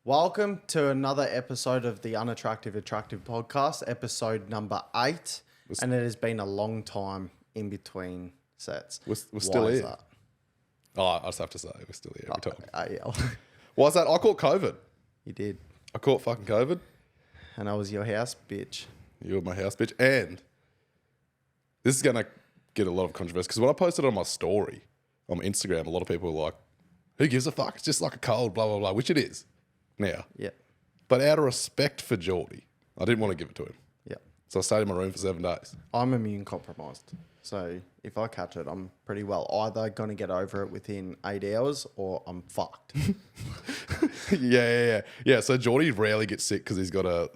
Welcome to another episode of the Unattractive Attractive podcast, episode number 8. And it has been a long time in between sets. We're still Why is here. that? Oh, I just have to say, we're still here every time. Yeah. Why is that? I caught COVID. You did. I caught fucking COVID. And I was your house bitch. You were my house bitch. And this is going to get a lot of controversy because when I posted on my story on Instagram, a lot of people were like, who gives a fuck? It's just like a cold, blah, blah, blah, which it is now. Yeah. But out of respect for Jordy, I didn't want to give it to him. Yeah. So I stayed in my room for 7 days. I'm immune compromised. So if I catch it, I'm pretty well either going to get over it within 8 hours or I'm fucked. Yeah. So Jordy rarely gets sick because he's got It's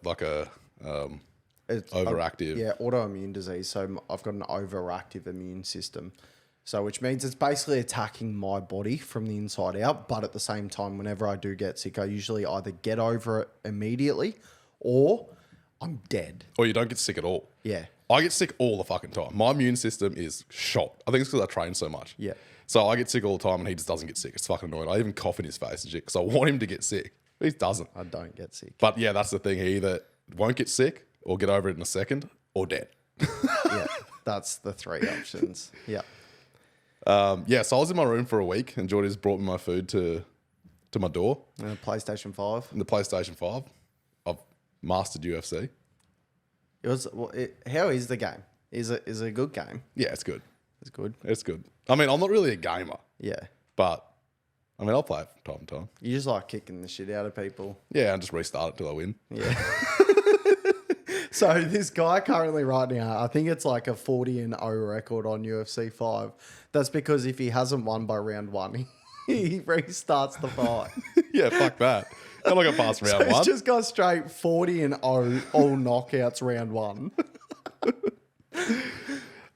overactive. autoimmune disease. So I've got an overactive immune system. So which means it's basically attacking my body from the inside out. But at the same time, whenever I do get sick, I usually either get over it immediately or I'm dead. Or you don't get sick at all. Yeah. I get sick all the fucking time. My immune system is shot. I think it's because I train so much. Yeah. So I get sick all the time and he just doesn't get sick. It's fucking annoying. I even cough in his face and shit because I want him to get sick. But he doesn't. I don't get sick. But yeah, that's the thing. He either won't get sick or get over it in a second or dead. Yeah. That's the 3 options. Yeah. So I was in my room for a week and Jordy's brought me my food to my door. And a PlayStation 5. And the PlayStation 5. I've mastered UFC. It was. How is the game? Is it a good game? Yeah, it's good. It's good. It's good. I mean, I'm not really a gamer, Yeah. but I mean, I'll play it from time to time. You just like kicking the shit out of people. Yeah, and just restart it till I win. Yeah. So this guy currently right now, I think it's like a 40-0 record on UFC 5. That's because if he hasn't won by round 1, he restarts the fight. Yeah, fuck that. I'm not going to pass round He's one. just got straight 40-0, all knockouts round 1.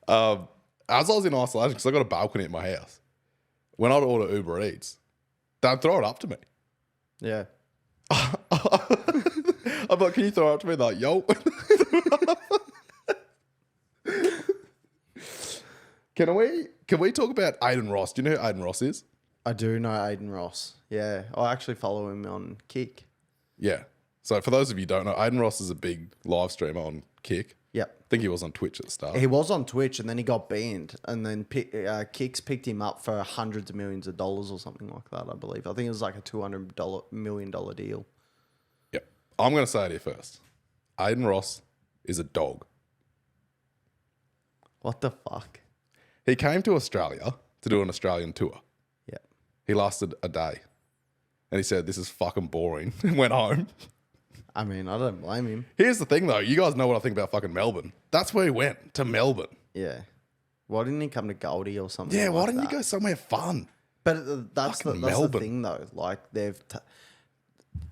As I was in isolation, because I got a balcony at my house, when I'd order Uber Eats, they'd throw it up to me. Yeah. I'm like, can you throw it up to me? They're like, yo. Can we talk about Adin Ross? Do you know who Adin Ross is? I do know Adin Ross. Yeah. I actually follow him on Kick. Yeah. So for those of you who don't know, Adin Ross is a big live streamer on Kick. Yep. I think he was on Twitch at the start. He was on Twitch and then he got banned. And then Kicks picked him up for hundreds of millions of dollars or something like that, I believe. I think it was like a $200 million deal. Yep. I'm going to say it here first. Adin Ross is a dog. What the fuck? He came to Australia to do an Australian tour. Yeah. He lasted a day. And he said, this is fucking boring. And went home. I mean, I don't blame him. Here's the thing, though. You guys know what I think about fucking Melbourne. That's where he went, to Melbourne. Yeah. Why didn't he come to Goldie or something? Yeah, like why didn't that? you go somewhere fun? But that's the Melbourne. thing, though. Like,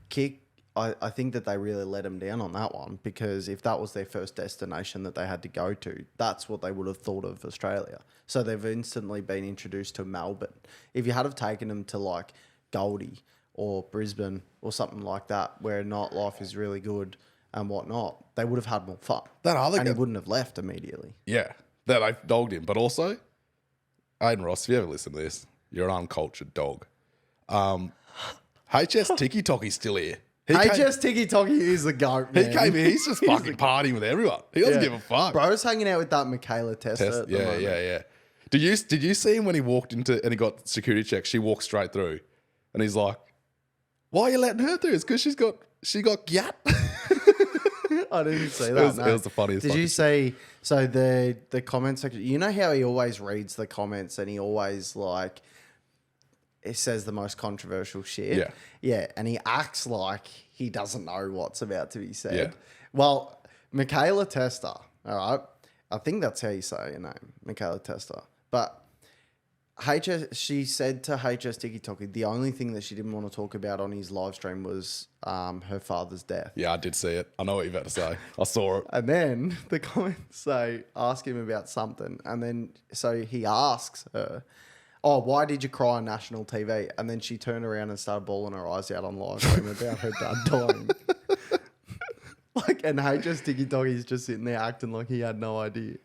Kick, I think that they really let him down on that one because if that was their first destination that they had to go to, that's what they would have thought of Australia. So they've instantly been introduced to Melbourne. If you had have taken them to, like, Goldie or Brisbane or something like that, where nightlife is really good and whatnot, they would have had more fun. That other and he guy- wouldn't have left immediately. Yeah, that I dogged him. But also, Adin Ross, if you ever listen to this, you're an uncultured dog. HS Tiki Toki's still here. HS Tiki Toki is the goat, man. He came here. He's just fucking partying with everyone. He doesn't give a fuck. Bro's hanging out with that Michaela Testa at the moment. Yeah. Did you see him when he walked into and he got security checked? She walked straight through, and he's like, "Why are you letting her through? It's because she got gat." I didn't see that. It was the funniest. Did you see? So the comment section. You know how he always reads the comments and he always like. It says the most controversial shit. Yeah. Yeah. And he acts like he doesn't know what's about to be said. Yeah. Well, Michaela Testa, all right. I think that's how you say her name, Michaela Testa. But she said to HS Tiki Toki, the only thing that she didn't want to talk about on his live stream was her father's death. Yeah, I did see it. I know what you're about to say. I saw it. And then the comments say, ask him about something. And then, so he asks her, oh, why did you cry on national TV? And then she turned around and started bawling her eyes out on live stream about her dad dying. And HS Tiki Toki's just sitting there acting like he had no idea.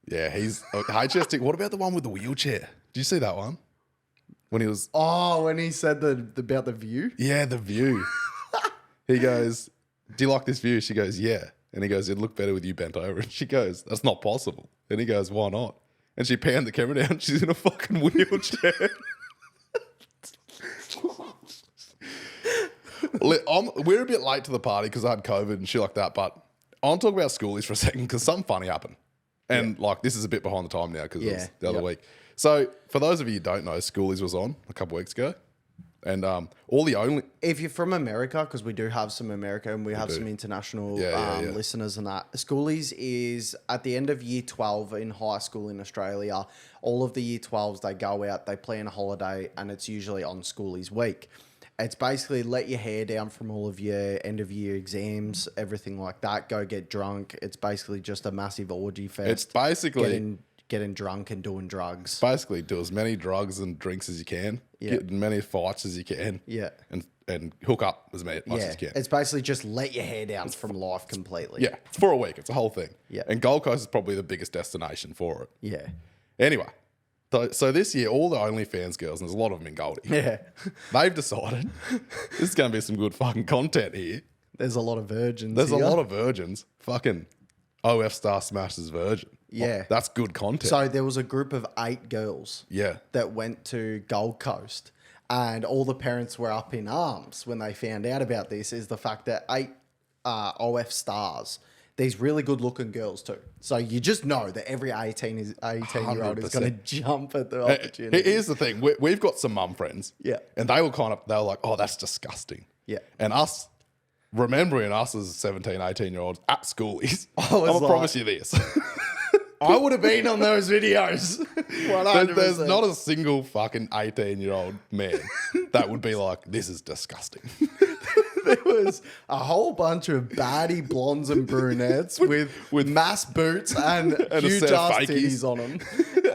Yeah, he's HS Tiki. What about the one with the wheelchair? Did you see that one? When he was... Oh, when he said about the view? Yeah, the view. He goes, do you like this view? She goes, yeah. And he goes, it'd look better with you bent over. And she goes, that's not possible. And he goes, why not? And she panned the camera down. She's in a fucking wheelchair. We're a bit late to the party because I had COVID and shit like that. But I want to talk about schoolies for a second because something funny happened. And like this is a bit behind the time now because it was the other week. So for those of you who don't know, schoolies was on a couple of weeks ago. And if you're from America, because we do have some America and we have some international listeners and that, schoolies is at the end of year 12 in high school in Australia. All of the year 12s, they go out, they plan a holiday, and it's usually on schoolies week. It's basically let your hair down from all of your end of year exams, everything like that. Go get drunk. It's basically just a massive orgy fest. It's basically getting drunk and doing drugs. Basically, do as many drugs and drinks as you can. Yeah. Get as many fights as you can. Yeah. And hook up as much as you can. It's basically just let your hair down from life completely. Yeah. It's for a week. It's a whole thing. Yeah. And Gold Coast is probably the biggest destination for it. Yeah. Anyway. So this year, all the OnlyFans girls, and there's a lot of them in Goldie. Yeah. They've decided this is going to be some good fucking content here. There's a lot of virgins. There's a lot of virgins. Fucking OF Star smashes virgin. Yeah. That's good content. So there was a group of 8 girls that went to Gold Coast, and all the parents were up in arms when they found out about this, is the fact that 8 OF stars, these really good looking girls too. So you just know that every 18-year-old is going to jump at the opportunity. Here's the thing. We've got some mum friends. Yeah. And they were like, oh, that's disgusting. Yeah. And us, remembering us as 17, 18-year-olds at schoolies, I'll promise you this. I would have been on those videos. 100%. There's not a single fucking 18-year-old man that would be like, this is disgusting. There was a whole bunch of baddie blondes and brunettes with mass boots and huge ass titties on them.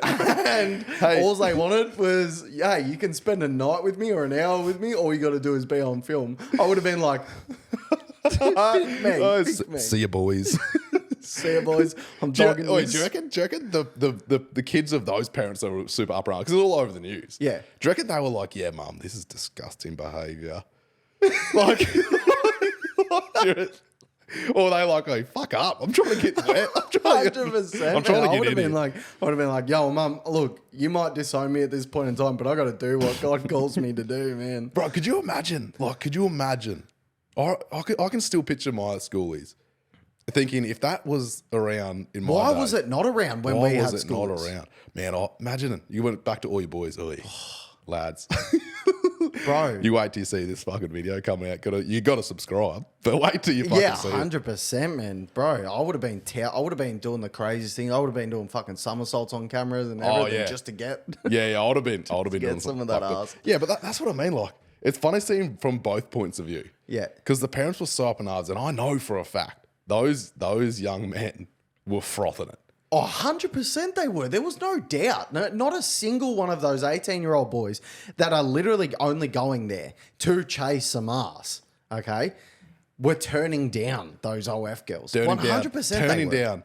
And all they wanted was, yeah, you can spend a night with me or an hour with me. All you got to do is be on film. I would have been like, pick me. See you, boys. See you, boys. I'm dogging this. Do you reckon the kids of those parents that were super up around, because it's all over the news. Yeah. Do you reckon they were like, yeah, mum, this is disgusting behaviour? Like, or they like, oh, fuck up. I'm trying to get wet. 100%. I'm trying to I get would have in been like, yo, mum, look, you might disown me at this point in time, but I got to do what God calls me to do, man. Bro, could you imagine? I can still picture my schoolies thinking if that was around in my Why day, was it not around when we had was it schools? not around? Man, imagine it. You went back to all your boys. Oi, lads. Bro. You wait till you see this fucking video coming out. You got to subscribe. But wait till you fucking see it. 100%, man. Bro, I would have been doing the craziest thing. I would have been doing fucking somersaults on cameras and everything just to get... Yeah, I would have been doing some of that ass. Yeah, but that's what I mean. Like, it's funny seeing from both points of view. Yeah. Because the parents were so up in arms, and I know for a fact those young men were frothing it. Oh, 100% they were. There was no doubt. No, not a single one of those 18-year-old boys that are literally only going there to chase some ass, okay, were turning down those OF girls. 100% turning down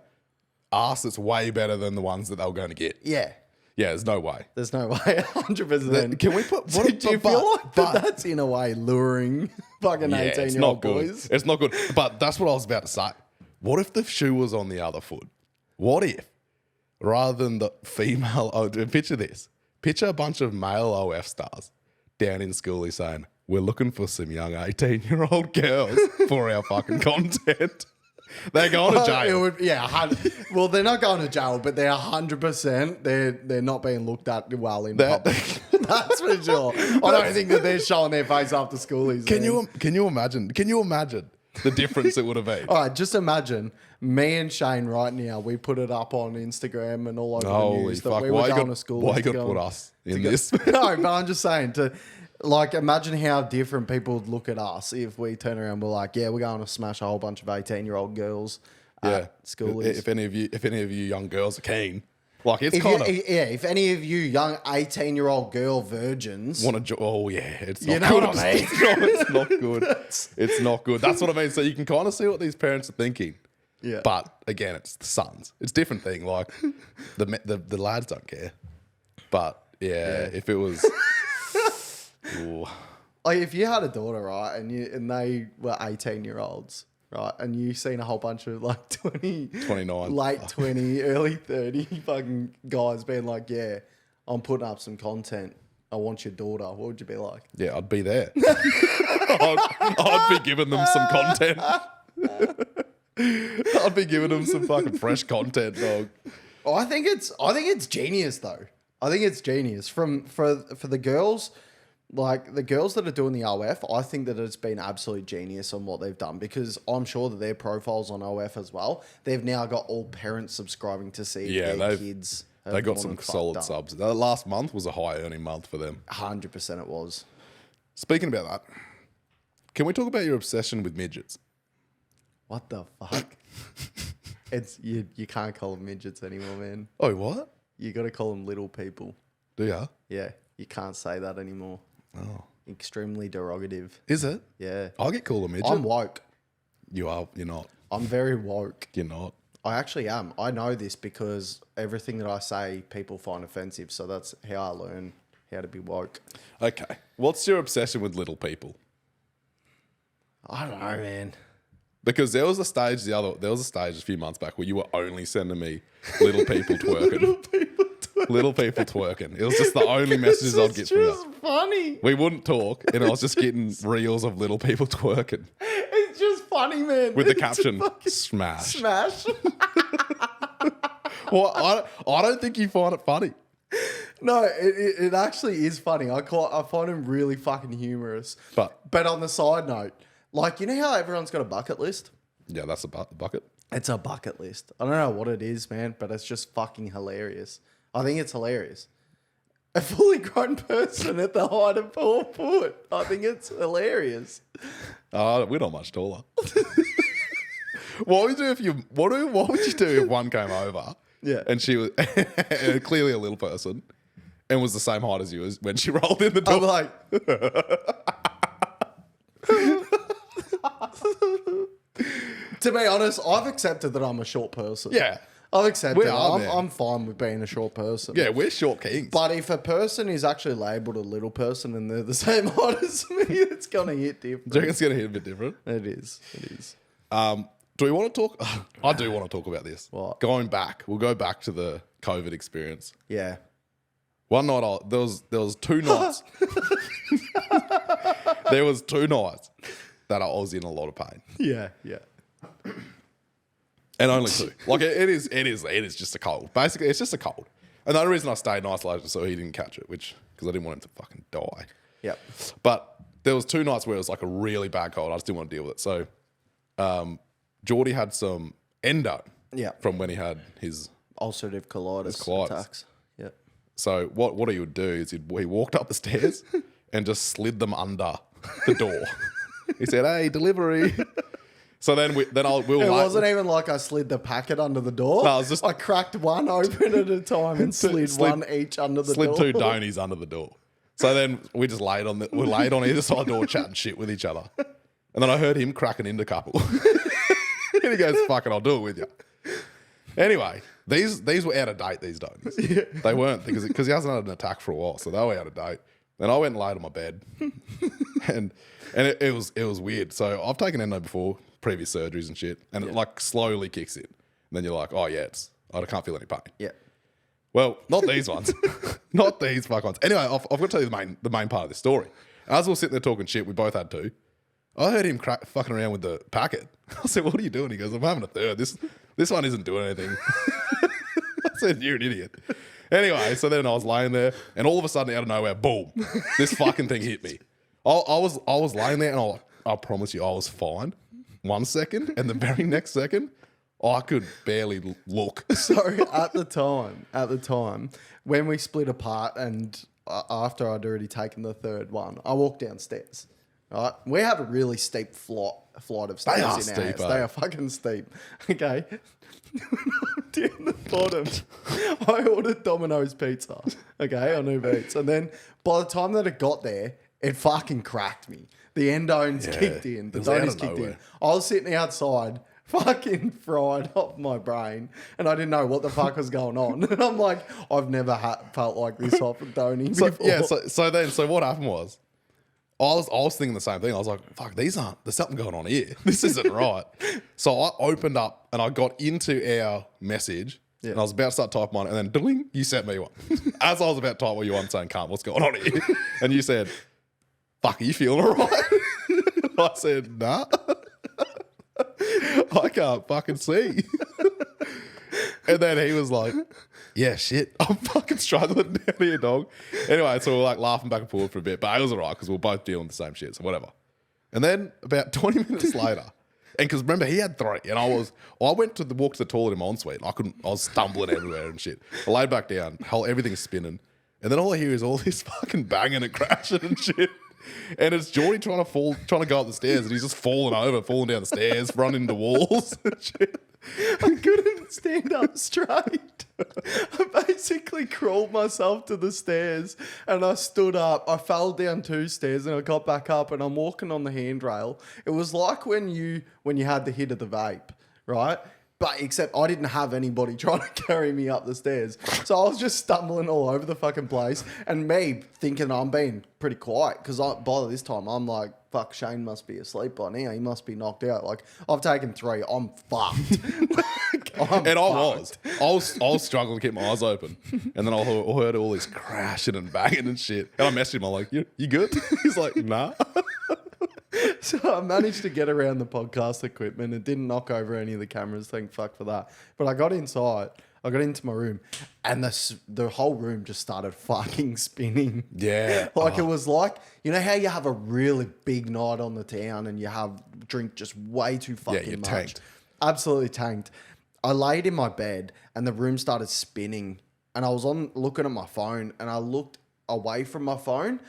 ass that's way better than the ones that they were going to get. Yeah. Yeah, there's no way. There's no way. 100%. Can we put... Do you feel like that's in a way luring fucking 18-year-old boys? It's not good. But that's what I was about to say. What if the shoe was on the other foot? What if, rather than the female... Oh, picture this. Picture a bunch of male OF stars down in schoolie saying, we're looking for some young 18-year-old girls for our fucking content. They're going to jail. Well, they're not going to jail, but they're 100%. They're not being looked at well in public. That's for sure. I don't think that they're showing their face after schoolies. Can you imagine? Can you imagine the difference it would have been? All right, just imagine me and Shane right now. We put it up on Instagram and all over the news that we were going to school. Why you got to put us in this? No, but I'm just saying imagine how different people would look at us if we turn around and we're like, yeah, we're going to smash a whole bunch of 18-year-old girls at schoolies. If any of you young girls are keen, like it's if any of you young 18-year-old girl virgins want to, it's not you know good. What I mean? It's not good. It's not good. That's what I mean. So you can kind of see what these parents are thinking. Yeah. But again, it's the sons. It's a different thing. Like the lads don't care. But if it was. Ooh, like if you had a daughter, right, and they were 18-year-olds, right, and you seen a whole bunch of like 29. late 20, early 30 fucking guys being like, yeah, I'm putting up some content. I want your daughter. What would you be like? Yeah, I'd be there. I'd be giving them some content. I'd be giving them some fucking fresh content, dog. Oh, I think it's genius though. I think it's genius for the girls, like the girls that are doing the OF. I think that it's been absolute genius on what they've done because I'm sure that their profiles on OF as well. They've now got all parents subscribing to see their kids. They got some solid subs. The last month was a high earning month for them. 100% it was. Speaking about that, can we talk about your obsession with midgets? What the fuck? It's you can't call them midgets anymore, man. Oh, what? You got to call them little people. Do ya? Yeah, you can't say that anymore. Oh. Extremely derogative. Is it? Yeah. I'll get called a midget. I'm woke. You are. You're not. I'm very woke. You're not. I actually am. I know this because everything that I say, people find offensive. So that's how I learn how to be woke. Okay. What's your obsession with little people? I don't know, man. Because there was a stage a few months back where you were only sending me little people twerking. Little people twerking. It was just the only messages I'd get from you. It's just funny. We wouldn't talk, and I was just getting reels of little people twerking It's just funny, man. with the It's caption fucking "smash." Smash. Well, I don't think you find it funny. No, it actually is funny. I find him really fucking humorous. But on the side note, like, you know how everyone's got a bucket list? Yeah, that's a bucket. It's a bucket list. I don't know what it is, man, but it's just fucking hilarious. I think it's hilarious. A fully grown person at the height of 4 foot. I think it's hilarious. We're not much taller. What would you do what would you do if one came over? Yeah. And she was clearly a little person and was the same height as you as when she rolled in the door. I'm like, to be honest, I've accepted that I'm a short person. Yeah. I've accepted it. are, man. I'm fine with being a short person. Yeah, we're short kings. But if a person is actually labelled a little person and they're the same height as me, it's going to hit different. Do you reckon it's going to hit a bit different? It is. It is. Do we want to talk? I do want to talk about this. What? Going back, we'll go back to the COVID experience. Yeah. One night, there was 2 nights. There was 2 nights that I was in a lot of pain, Yeah. Yeah. and only 2. Like it is just a cold. Basically, it's just a cold. And the only reason I stayed in isolation so he didn't catch it, because I didn't want him to fucking die. Yep. But there was 2 nights where it was like a really bad cold. I just didn't want to deal with it. So, Jordy had some endo. Yeah. From when he had his. Ulcerative colitis attacks. Yep. So what he would do is he walked up the stairs and just slid them under the door. He said, "Hey, delivery." So then we It wasn't even like I slid the packet under the door. No, it was just I cracked one open at a time and slid one each under the door. slid 2 donies under the door. So then we just laid on either side of the door chatting shit with each other. And then I heard him cracking into a couple. And he goes, "Fuck it, I'll do it with you." Anyway, these were out of date, these donies. Yeah. They weren't, because he hasn't had an attack for a while, so they were out of date. Then I went and laid on my bed. and it was weird. So I've taken endo before, previous surgeries and shit, and it like slowly kicks in. And then you're like, oh yeah, I can't feel any pain. Yeah. Well, not these ones. Not these fuck ones. Anyway, I've got to tell you the main part of this story. As we were sitting there talking shit, we both had 2. I heard him fucking around with the packet. I said, "What are you doing?" He goes, "I'm having a third. This one isn't doing anything." I said, "You're an idiot." Anyway, so then I was laying there, and all of a sudden, out of nowhere, boom! This fucking thing hit me. I was laying there, and I promise you, I was fine. 1 second, and the very next second, I could barely look. So at the time, when we split apart, and after I'd already taken the 3rd one, I walked downstairs. Right, we have a really steep flight of stairs in our house. They are fucking steep. Okay, down the bottom, I ordered Domino's pizza. Okay, on Uber Eats, and then by the time that it got there, it fucking cracked me. The endones kicked in. The donies kicked in. I was sitting outside, fucking fried off my brain, and I didn't know what the fuck was going on. And I'm like, I've never felt like this off a donnie before. Yeah. So what happened was, was thinking the same thing. I was like, fuck, there's something going on here. This isn't right. So I opened up and I got into our message and I was about to start typing on it, and then ding, you sent me one. As I was about to type what you want, saying, "Can't, what's going on here?" And you said, "Fuck, are you feeling all right?" I said, "Nah, I can't fucking see." And then he was like, "Yeah, shit, I'm fucking struggling down here, dog." Anyway, so we're like laughing back and forth for a bit, but it was all right because we were both dealing with the same shit, so whatever. And then about 20 minutes later, and because remember, he had 3, and I went to walk to the toilet in my ensuite, and I was stumbling everywhere and shit. I laid back down, everything's spinning, and then all I hear is all this fucking banging and crashing and shit. And it's Jordy trying to go up the stairs, and he's just falling down the stairs, running into walls and shit. I couldn't stand up straight. I basically crawled myself to the stairs and I stood up. I fell down 2 stairs and I got back up and I'm walking on the handrail. It was like when you had the hit of the vape, right? But except I didn't have anybody trying to carry me up the stairs. So I was just stumbling all over the fucking place. And me thinking I'm being pretty quiet because by this time I'm like, fuck, Shane must be asleep by now. He must be knocked out. Like, I've taken 3. I'm fucked. I was struggling to keep my eyes open. And then I heard all this crashing and banging and shit. And I messaged him. I'm like, you good? He's like, nah. So I managed to get around the podcast equipment. It didn't knock over any of the cameras. Thank fuck for that. But I got inside. I got into my room, and the whole room just started fucking spinning. Yeah. It was like, you know how you have a really big night on the town and you have drink just way too fucking much? Tanked. Absolutely tanked. I laid in my bed and the room started spinning, and I was looking at my phone, and I looked away from my phone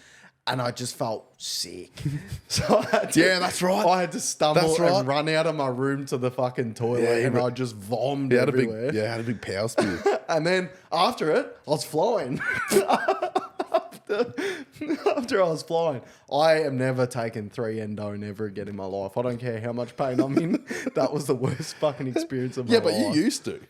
and I just felt sick. So I had to, that's right. I had to stumble and run out of my room to the fucking toilet, and I just vomited everywhere. I had a big power spew. And then after it, I was flying. After I was flying, I am never taking 3 endone ever again in my life. I don't care how much pain I'm in. That was the worst fucking experience of my life. Yeah, but you used to.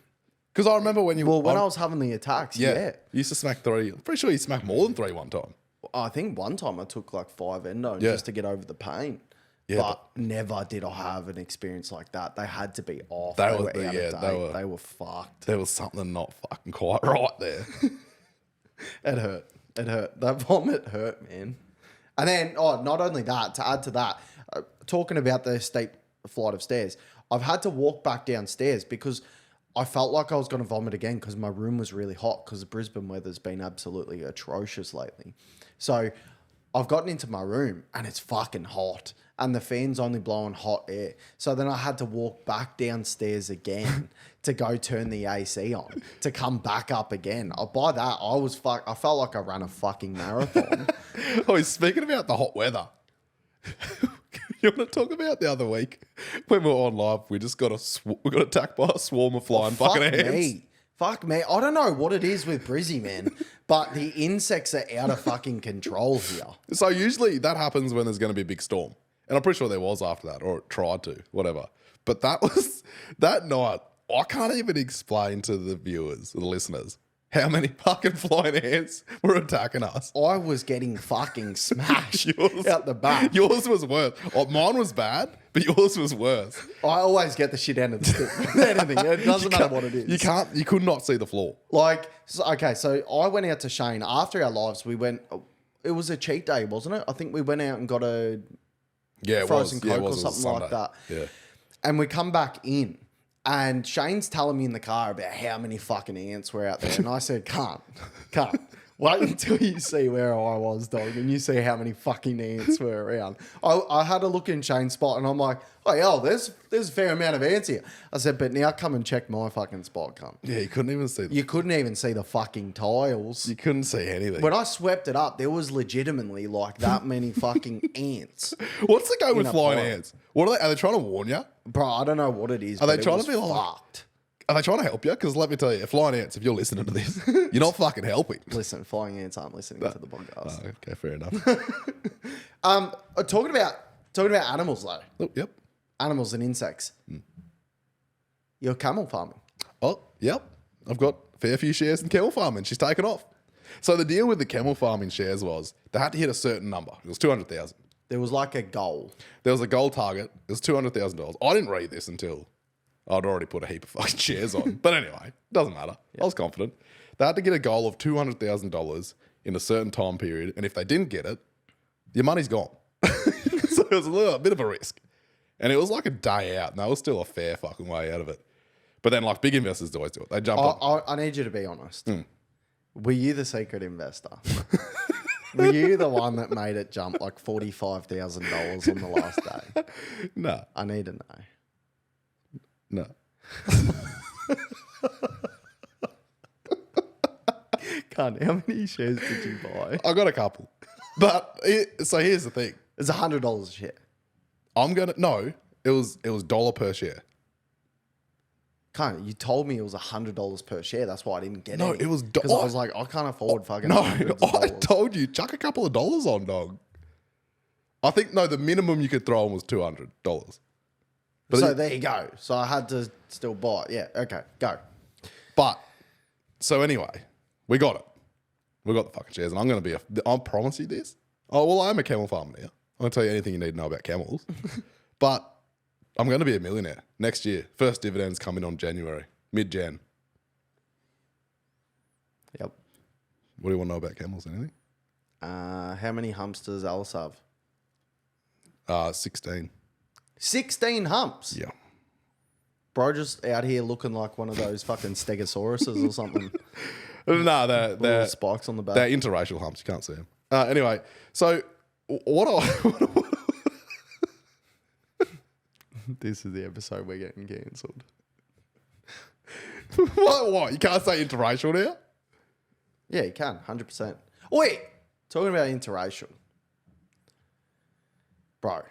Because I remember when I was having the attacks, you used to smack 3. I'm pretty sure you smacked more than 3 one time. I think one time I took like 5 endone just to get over the pain. Yeah, but never did I have an experience like that. They had to be off. They were out of date. They were fucked. There was something not fucking quite right there. It hurt. It hurt. That vomit hurt, man. And then, not only that, to add to that, talking about the steep flight of stairs, I've had to walk back downstairs because I felt like I was going to vomit again because my room was really hot because the Brisbane weather's been absolutely atrocious lately. So I've gotten into my room and it's fucking hot and the fan's only blowing hot air. So then I had to walk back downstairs again to go turn the AC on to come back up again. By that, I felt like I ran a fucking marathon. Speaking about the hot weather, you want to talk about the other week when we were on live? We just got attacked by a swarm of flying fucking ants. Fuck me. I don't know what it is with Brizzy, man, but the insects are out of fucking control here. So usually that happens when there's going to be a big storm. And I'm pretty sure there was after that, or it tried to, whatever. But that night, I can't even explain to the viewers, the listeners, how many fucking flying ants were attacking us. I was getting fucking smashed out the back. Yours was worse. Mine was bad, but yours was worse. I always get the shit end of the stick with anything. It doesn't matter what it is. You could not see the floor. So I went out to Shane after our lives. It was a cheat day, wasn't it? I think we went out and got a frozen Coke or something like that. Yeah. And we come back in. And Shane's telling me in the car about how many fucking ants were out there. And I said, can't. Wait until you see where I was, dog, and you see how many fucking ants were around. I had a look in Shane's spot and I'm like, there's a fair amount of ants here. I said, but now come and check my fucking spot, cunt. Yeah, you couldn't even see You couldn't even see the fucking tiles. You couldn't see anything. When I swept it up, there was legitimately like that many fucking ants. What's the go with flying ants? What are they? Are they trying to warn you? Bro, I don't know what it is. Are they trying to be fucked? Are they trying to help you? Because let me tell you, flying ants, if you're listening to this, you're not fucking helping. Listen, flying ants aren't listening to the podcast. Oh, okay, fair enough. Talking about animals though. Oh, yep. Animals and insects. You're camel farming. Oh, yep. I've got a fair few shares in camel farming. She's taken off. So the deal with the camel farming shares was they had to hit a certain number. It was 200,000. There was like a goal. There was a goal target. It was $200,000. I didn't read this until I'd already put a heap of fucking shares on. But anyway, doesn't matter. I was confident. They had to get a goal of $200,000 in a certain time period. And if they didn't get it, your money's gone. So it was a bit of a risk. And it was like a day out. And that was still a fair fucking way out of it. But then like big investors always do it. They jump on. I need you to be honest. Were you the secret investor? Were you the one that made it jump like $45,000 on the last day? No. I need to know. No. Cunt, how many shares did you buy? I got a couple. But so here's the thing. It's $100 a share. It was dollar per share. Cunt, you told me it was $100 per share. That's why I didn't get it. No, it was because I was like, I can't afford fucking. No, hundreds of I dollars. told you, chuck a couple of dollars on, dog. I think the minimum you could throw on was $200. But So there you go. So I had to still buy it. Yeah, okay, go. But so anyway, we got it. We got the fucking shares, and I'm gonna I promise you this. Oh well, I'm a camel farmer now. I'm gonna tell you anything you need to know about camels. But I'm gonna be a millionaire next year. First dividends coming on January, mid-Jan. Yep. What do you want to know about camels? Anything? How many humps does Alice have? 16. 16 humps. Yeah. Bro, just out here looking like one of those fucking stegosauruses or something. No, Little they're spikes on the back. they're interracial humps. You can't see them. Anyway, so This is the episode we're getting cancelled. what? You can't say interracial now? Yeah, you can, 100%. Wait, talking about interracial. Bro,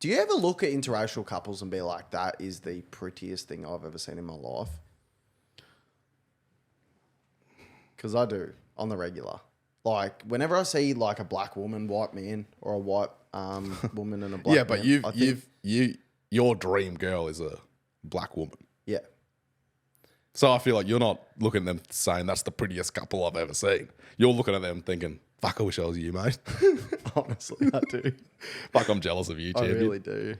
do you ever look at interracial couples and be like, that is the prettiest thing I've ever seen in my life? Because I do, on the regular. Like, whenever I see like a black woman, white man, or a white woman and a black Yeah, but man, your dream girl is a black woman. Yeah. So I feel like you're not looking at them saying that's the prettiest couple I've ever seen. You're looking at them thinking, fuck, I wish I was you, mate. Honestly, I do. Fuck, I'm jealous of you, I champion. really do.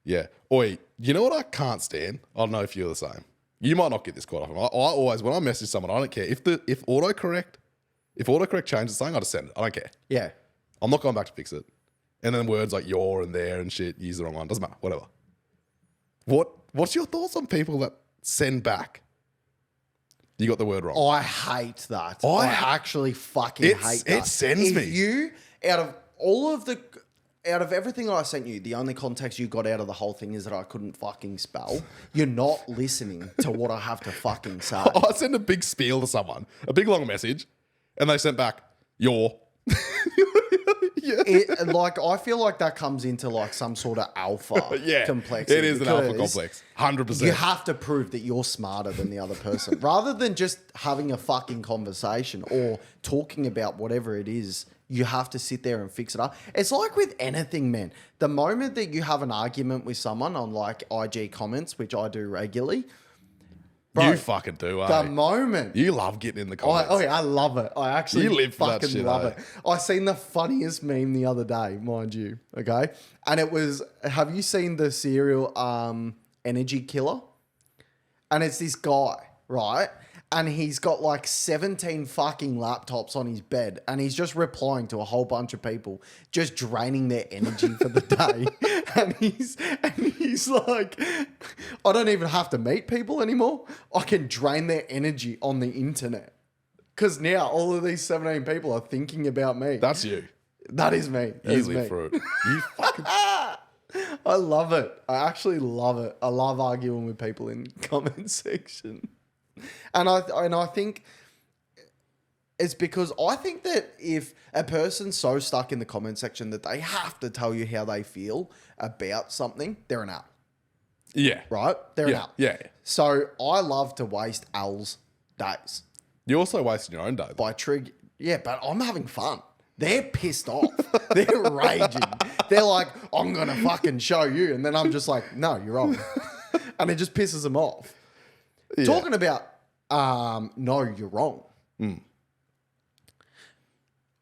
Yeah. Oi, you know what I can't stand? I don't know if you're the same. You might not get this quite often. I always, when I message someone, I don't care. If autocorrect changes something, I just send it. I don't care. Yeah. I'm not going back to fix it. And then words like your and there and shit, use the wrong one. Doesn't matter. Whatever. What's your thoughts on people that send back? You got the word wrong. I hate that. I actually fucking hate that. It sends me. If you, out of everything I sent you, the only context you got out of the whole thing is that I couldn't fucking spell. You're not listening to what I have to fucking say. I send a big spiel to someone, a big long message, and they sent back, your. I feel like that comes into like some sort of alpha complexity. It is an alpha complex. 100%. You have to prove that you're smarter than the other person. Rather than just having a fucking conversation or talking about whatever it is, you have to sit there and fix it up. It's like with anything, man. The moment that you have an argument with someone on like IG comments, which I do regularly, bro, you fucking do, the moment. You love getting in the comments. I love it. I actually live for that fucking shit, love it. I seen the funniest meme the other day, mind you, okay? And it was, have you seen the serial Energy Killer? And it's this guy, right? And he's got like 17 fucking laptops on his bed and he's just replying to a whole bunch of people, just draining their energy for the day. and he's like, I don't even have to meet people anymore. I can drain their energy on the internet. Because now all of these 17 people are thinking about me. That's you. That is me. That You is live me. for it. You fucking... I love it. I actually love it. I love arguing with people in comment section. And I think it's because I think that if a person's so stuck in the comment section that they have to tell you how they feel about something, they're an Al. Yeah. Right? They're an Al. Yeah. So I love to waste Al's days. You're also wasting your own day. By trig. Yeah, but I'm having fun. They're pissed off. They're raging. They're like, I'm going to fucking show you. And then I'm just like, no, you're wrong. And it just pisses them off. Yeah. Talking about, no, you're wrong.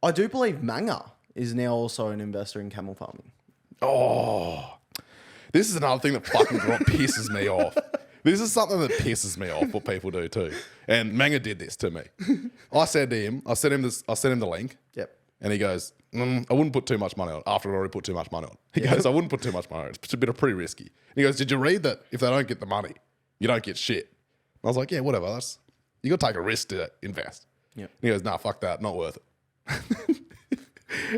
I do believe manga is now also an investor in camel farming. Oh, this is another thing that fucking pisses me off. This is something that pisses me off. What people do too. And Manga did this to me. I said to him, I sent him the link. Yep. And he goes, I wouldn't put too much money on it after I already put too much money on it. He goes, I wouldn't put too much money on it. It's a bit pretty risky. And he goes, did you read that if they don't get the money, you don't get shit? And I was like, yeah, whatever. You got to take a risk to invest. Yep. And he goes, nah, fuck that. Not worth it.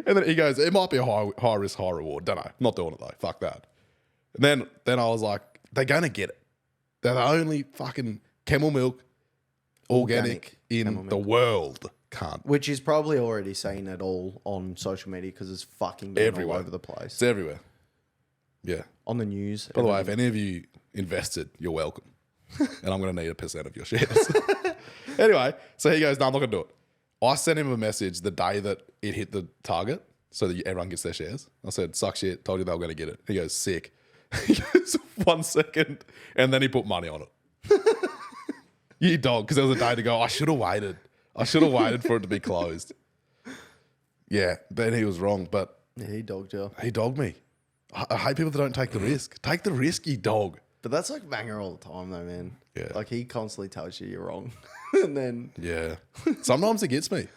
And then he goes, it might be a high risk, high reward. Don't know. Not doing it though. Fuck that. And then I was like, they're going to get it. They're the only fucking camel milk organic in the world. Can't. Which is probably already saying it all on social media because it's fucking everywhere. All over the place. It's everywhere. Yeah. On the news. By the way, if any of you invested, you're welcome. And I'm going to need 1% of your shares. Anyway, so he goes, no, I'm not going to do it. I sent him a message the day that it hit the target so that everyone gets their shares. I said, suck shit, told you they were going to get it. He goes, sick. He goes, 1 second. And then he put money on it. You dog, because there was a day to go, I should have waited. I should have waited for it to be closed. Yeah, then he was wrong, but... Yeah, he dogged you. He dogged me. I hate people that don't take the risk. Take the risk, you dog. But that's like Manga all the time though, man. Yeah. Like he constantly tells you you're wrong. And then... Yeah. Sometimes it gets me.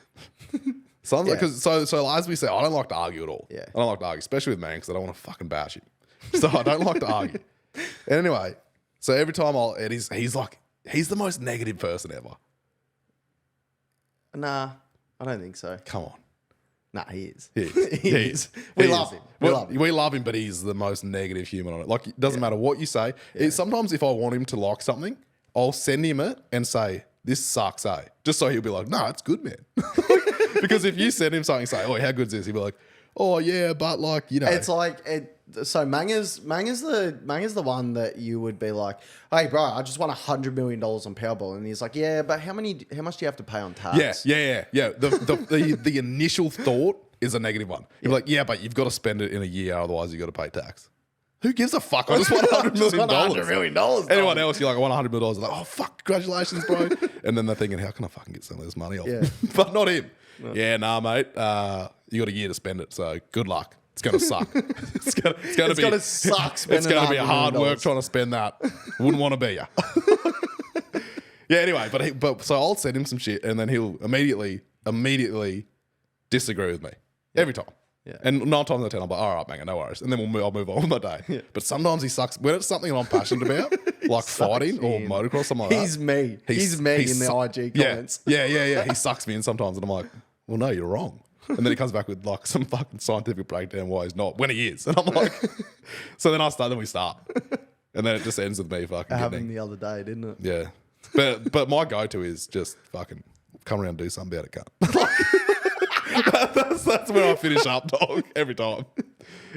Sometimes, so as we say, I don't like to argue at all. Yeah. I don't like to argue, especially with man, because I don't want to fucking bash him. So I don't like to argue. And anyway, so every time he's the most negative person ever. Nah, I don't think so. Come on. Nah, he is. He is. He is. We love him. We love him, but he's the most negative human on it. Like, it doesn't matter what you say. Sometimes if I want him to like something, I'll send him it and say, this sucks, eh? Just so he'll be like, no, it's good, man. Because if you send him something, say, oh, how good's this? He'll be like, oh, yeah, but like, you know. It's like... So Manga's the one that you would be like, hey bro, I just won $100 million on Powerball, and he's like, yeah, but how much do you have to pay on tax? Yeah. The initial thought is a negative one. You're like, yeah, but you've got to spend it in a year, otherwise you got to pay tax. Who gives a fuck? I just won $100 million. Anyone else, you're like, I won $100 million. Like, oh fuck, congratulations, bro. And then they're thinking, how can I fucking get some of this money off? Yeah. But not him. No. Yeah, nah, mate. You got a year to spend it, so good luck. It's gonna suck. It's gonna suck. It's gonna be a hard work trying to spend that. Wouldn't want to be ya. Yeah. Anyway, but so I'll send him some shit, and then he'll immediately disagree with me every time. Yeah. And 9 times out of 10, I'm like, all right, man, no worries. And then I'll move on with my day. Yeah. But sometimes he sucks when it's something I'm passionate about, like fighting or motocross, something like that. He's me. He's me in the IG comments. Yeah. He sucks me in sometimes, and I'm like, well, no, you're wrong. And then he comes back with like some fucking scientific breakdown why he's not, when he is. And I'm like, so then we start. And then it just ends with me fucking It happened the other day, didn't it? Yeah. But my go-to is just fucking come around and do something about it, cunt. That's where I finish up, dog. Every time.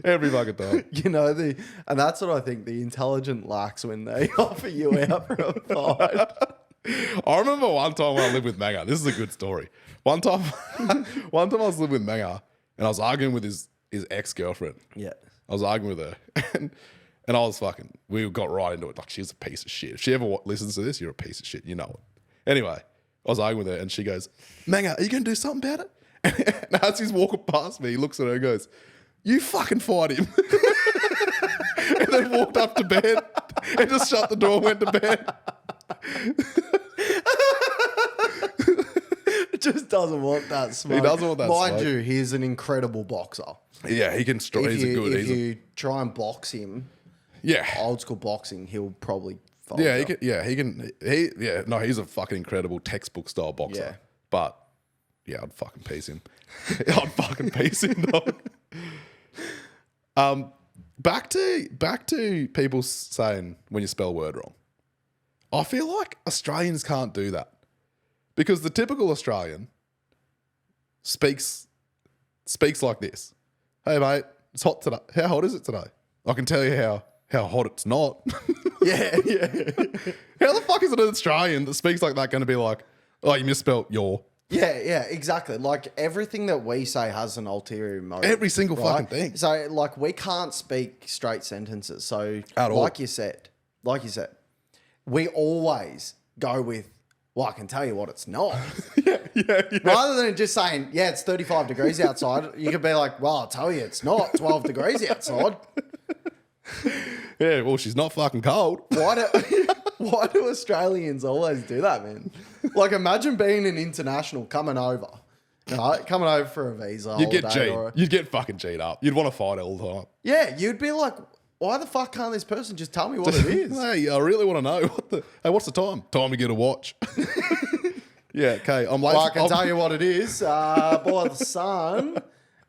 Every fucking time. You know, and that's what I think the intelligent lacks when they offer you out for a fight. I remember one time when I lived with Manga. This is a good story. One time I was living with Manga and I was arguing with his ex-girlfriend. Yeah. I was arguing with her and I was we got right into it. Like, she's a piece of shit. If she ever listens to this, you're a piece of shit. You know it. Anyway, I was arguing with her and she goes, Manga, are you going to do something about it? And as he's walking past me, he looks at her and goes, you fucking fight him. And then walked up to bed and just shut the door and went to bed. Just doesn't want that smoke. He doesn't want that Mind smoke. you, he's an incredible boxer. Yeah, he can. He's good. If you try and box him, old school boxing, he'll probably fold Yeah, up. he can. No, he's a fucking incredible textbook style boxer. Yeah. But yeah, I'd fucking piece him. I'd fucking piece him, dog. Back to people saying when you spell a word wrong. I feel like Australians can't do that. Because the typical Australian speaks like this. Hey, mate, it's hot today. How hot is it today? I can tell you how hot it's not. Yeah. How the fuck is an Australian that speaks like that going to be like, oh, you misspelled your? Yeah, exactly. Like everything that we say has an ulterior motive. Every single fucking thing. So like we can't speak straight sentences. So At all. like you said, we always go with, well, I can tell you what it's not. Yeah. Rather than just saying, yeah, it's 35 degrees outside, you could be like, well, I'll tell you, it's not 12 degrees outside. Yeah, well, she's not fucking cold. Why do Australians always do that, man? Like, imagine being an international coming over. Right? Coming over for a visa. You'd get holiday G'd. or You'd get fucking G'd up. You'd want to fight all the time. yeah, you'd be like, why the fuck can't this person just tell me what it is? Hey, I really want to know. What's the time? Time to get a watch. Yeah, okay. I'm late. Well, I can tell you what it is. By the sun.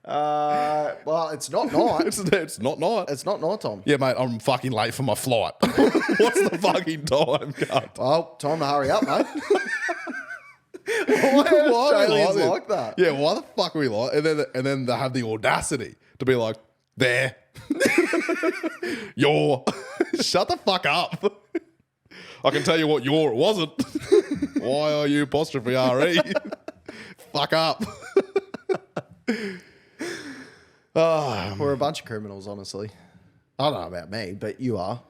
Well, it's not night. It's not night. It's not night time. Yeah, mate, I'm fucking late for my flight. What's the fucking time, cunt? Well, time to hurry up, mate. Why are Australians like that? Yeah, why the fuck are we like? And then they have the audacity to be like, there. You're. Shut the fuck up. I can tell you what it wasn't. Why are you apostrophe RE? Fuck up. We're a bunch of criminals, honestly. I don't know about me, but you are.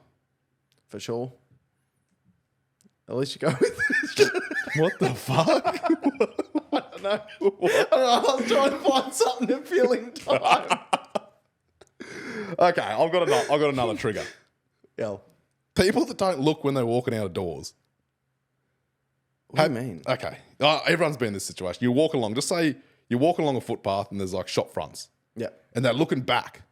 For sure. At least you go with this. What the fuck? I don't know. I was trying to find something to fill in time. Okay, I've got another trigger. Yeah. People that don't look when they're walking out of doors. What do you mean? Okay. Everyone's been in this situation. You walk along, just say you're walking along a footpath and there's like shop fronts. Yeah. And they're looking back.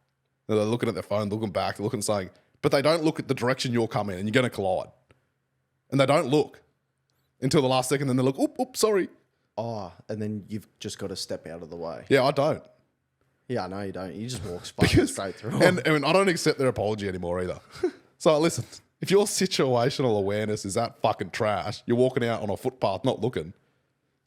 They're looking at their phone, looking back, they're looking saying, but they don't look at the direction you're coming and you're going to collide. And they don't look until the last second. Then they look, oop, sorry. Oh, and then you've just got to step out of the way. Yeah, I don't. Yeah, no, you don't. You just walk straight through. And I don't accept their apology anymore either. So listen, if your situational awareness is that fucking trash, you're walking out on a footpath not looking,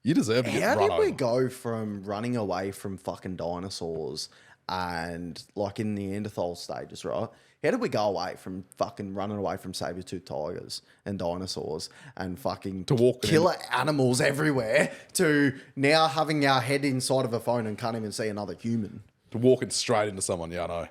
you deserve to get How run did we over. go from running away from fucking dinosaurs and like in the Neanderthal stages, right? How did we go away from fucking running away from saber-toothed tigers and dinosaurs and fucking To walking killer animals everywhere to now having our head inside of a phone and can't even see another human? Walking straight into someone, yeah, I know.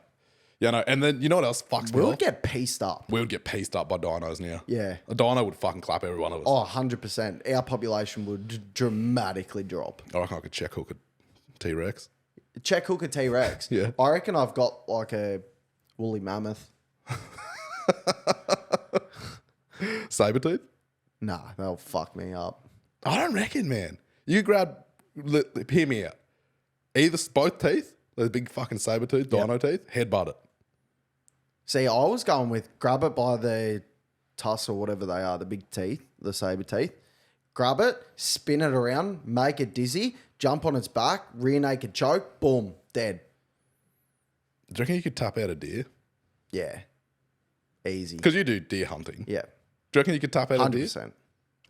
Yeah, I know. And then you know what else fucks me We off? would get pieced up. We would get pieced up by dinos now. Yeah. A dino would fucking clap every one of us. Oh, 100%. Our population would dramatically drop. I reckon I could check hook a T-Rex. Check hook a T-Rex. Yeah. I reckon I've got like a woolly mammoth. Saber-tooth? Nah, they'll fuck me up. I don't reckon, man. You grab, hear me out. Either both teeth, those big fucking saber-tooth, dino teeth, headbutt it. See, I was going with grab it by the tusk or whatever they are, the big teeth, the saber teeth. Grab it, spin it around, make it dizzy, jump on its back, rear naked choke, boom, dead. Do you reckon you could tap out a deer? Yeah. Easy. Because you do deer hunting. Yeah. Do you reckon you could tap out a deer? 100%.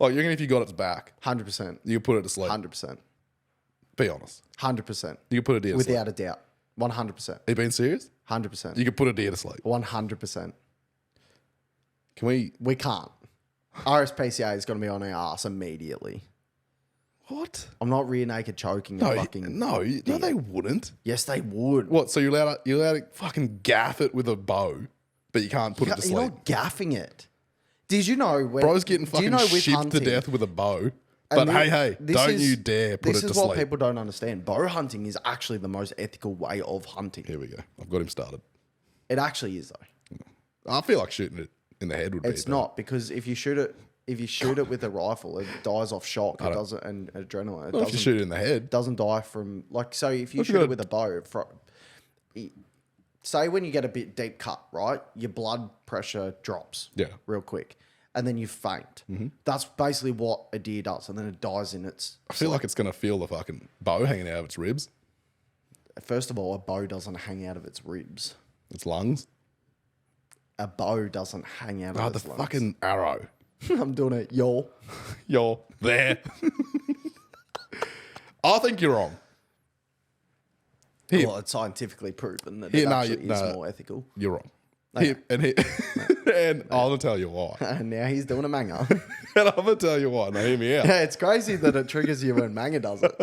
Like, you reckon if you got its back, 100%. you could put it to sleep? 100%. Be honest. 100%. You could put a deer to sleep? Without a doubt. 100%. Are you being serious? 100%. You could put a deer to sleep. 100%. Can we... We can't. RSPCA is going to be on our ass immediately. What? I'm not rear naked choking a fucking... No, deer. they wouldn't. Yes, they would. What, so you're allowed to fucking gaff it with a bow, but you can't put it to You're sleep? not gaffing it. Did you know when... Bro's getting fucking shipped to death with a bow. But hey, don't you dare put it to sleep. This is what people don't understand. Bow hunting is actually the most ethical way of hunting. Here we go. I've got him started. It actually is, though. I feel like shooting it in the head would be. It's not, because if you shoot it with a rifle, it dies off shock. It doesn't, and adrenaline. It Not if you shoot it in the head. doesn't die from like. So if you shoot it with a bow, say when you get a bit deep cut, right, your blood pressure drops. Yeah. Real quick, and then you faint. That's basically what a deer does, and then it dies in its. I feel like it's going to feel the fucking bow hanging out of its ribs, First of all, a bow doesn't hang out of its ribs. its lungs. A bow doesn't hang out Oh, of the its lungs. fucking arrow. I'm doing it, y'all. You're there. I think you're wrong. Here. Well, it's scientifically proven that Here, it no, actually you- is no. more ethical. You're wrong. Okay. And I'm going to tell you why. And now he's doing a manga. And I'm going to tell you why. Now, hear me out. Yeah, it's crazy that it triggers you when manga does it.